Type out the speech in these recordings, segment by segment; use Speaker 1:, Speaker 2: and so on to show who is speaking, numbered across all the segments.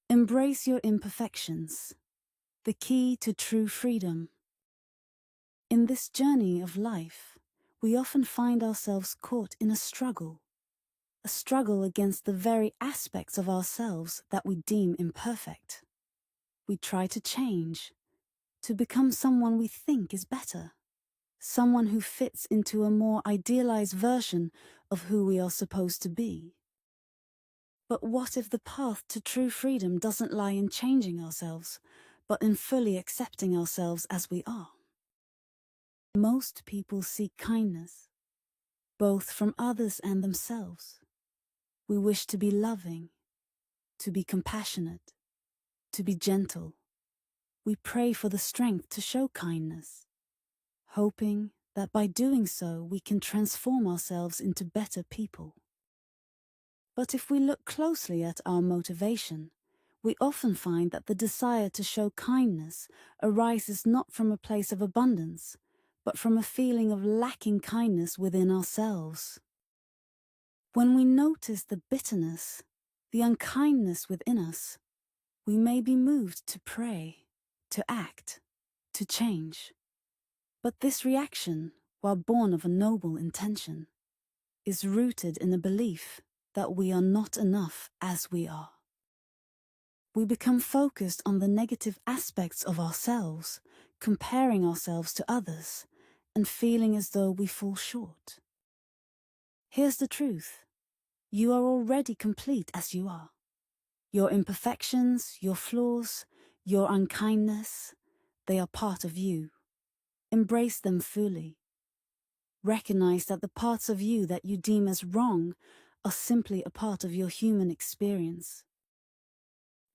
Speaker 1: Embrace your imperfections, the key to true freedom. In this journey of life, we often find ourselves caught in a struggle against the very aspects of ourselves that we deem imperfect. We try to change, to become someone we think is better, someone who fits into a more idealized version of who we are supposed to be. But what if the path to true freedom doesn't lie in changing ourselves, but in fully accepting ourselves as we are? Most people seek kindness, both from others and themselves. We wish to be loving, to be compassionate, to be gentle. We pray for the strength to show kindness, hoping that by doing so we can transform ourselves into better people. But if we look closely at our motivation, we often find that the desire to show kindness arises not from a place of abundance, but from a feeling of lacking kindness within ourselves. When we notice the bitterness, the unkindness within us, we may be moved to pray, to act, to change. But this reaction, while born of a noble intention, is rooted in a belief that we are not enough as we are. We become focused on the negative aspects of ourselves, comparing ourselves to others, and feeling as though we fall short. Here's the truth. You are already complete as you are. Your imperfections, your flaws, your unkindness, they are part of you. Embrace them fully. Recognize that the parts of you that you deem as wrong are simply a part of your human experience.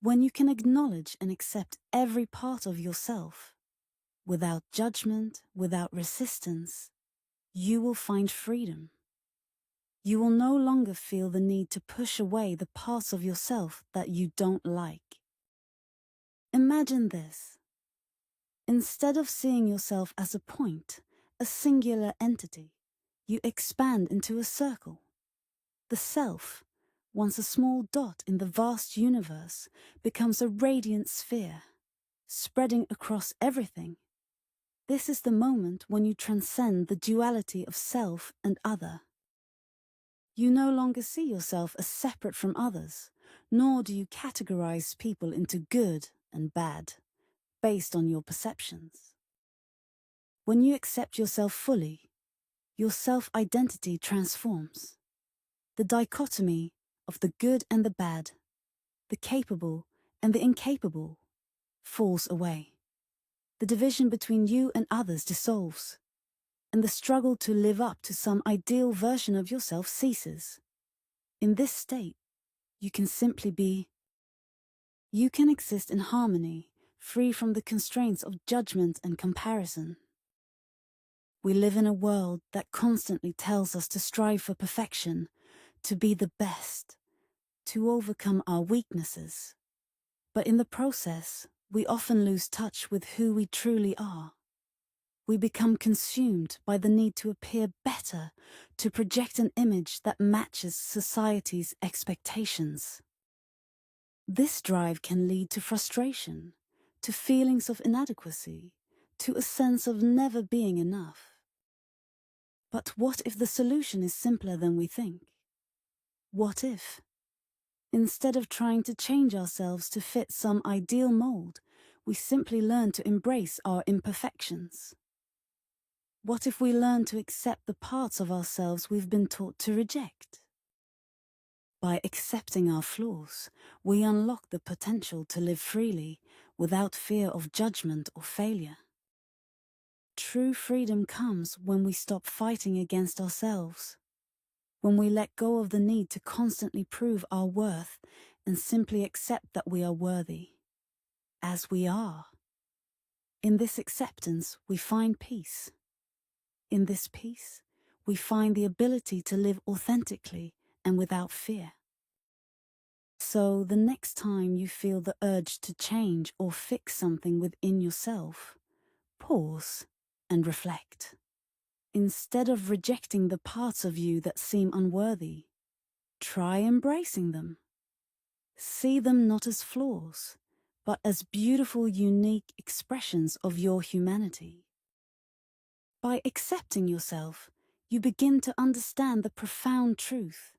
Speaker 1: When you can acknowledge and accept every part of yourself, without judgment, without resistance, you will find freedom. You will no longer feel the need to push away the parts of yourself that you don't like. Imagine this. Instead of seeing yourself as a point, a singular entity, you expand into a circle. The self, once a small dot in the vast universe, becomes a radiant sphere, spreading across everything. This is the moment when you transcend the duality of self and other. You no longer see yourself as separate from others, nor do you categorize people into good and bad, based on your perceptions. When you accept yourself fully, your self-identity transforms. The dichotomy of the good and the bad, the capable and the incapable, falls away. The division between you and others dissolves, and the struggle to live up to some ideal version of yourself ceases. In this state, you can simply be. You can exist in harmony, free from the constraints of judgment and comparison. We live in a world that constantly tells us to strive for perfection, to be the best, to overcome our weaknesses. But in the process, we often lose touch with who we truly are. We become consumed by the need to appear better, to project an image that matches society's expectations. This drive can lead to frustration, to feelings of inadequacy, to a sense of never being enough. But what if the solution is simpler than we think? What if, instead of trying to change ourselves to fit some ideal mold, we simply learn to embrace our imperfections? What if we learn to accept the parts of ourselves we've been taught to reject? By accepting our flaws, we unlock the potential to live freely without fear of judgment or failure. True freedom comes when we stop fighting against ourselves, when we let go of the need to constantly prove our worth and simply accept that we are worthy, as we are. In this acceptance, we find peace. In this peace, we find the ability to live authentically and without fear. So the next time you feel the urge to change or fix something within yourself, pause and reflect. Instead of rejecting the parts of you that seem unworthy, try embracing them. See them not as flaws, but as beautiful, unique expressions of your humanity. By accepting yourself, you begin to understand the profound truth.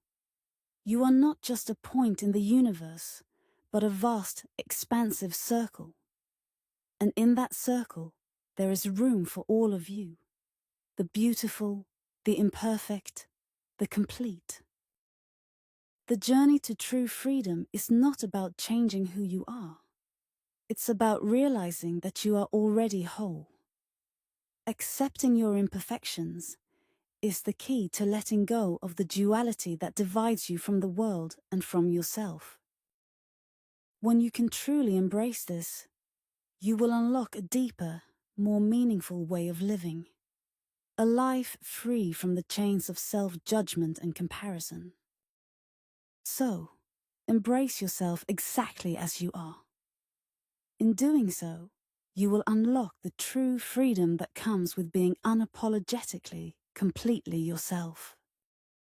Speaker 1: You are not just a point in the universe, but a vast, expansive circle. And in that circle, there is room for all of you. The beautiful, the imperfect, the complete. The journey to true freedom is not about changing who you are. It's about realizing that you are already whole. Accepting your imperfections is the key to letting go of the duality that divides you from the world and from yourself. When you can truly embrace this, you will unlock a deeper, more meaningful way of living. A life free from the chains of self-judgment and comparison. So, embrace yourself exactly as you are. In doing so, you will unlock the true freedom that comes with being unapologetically, completely yourself.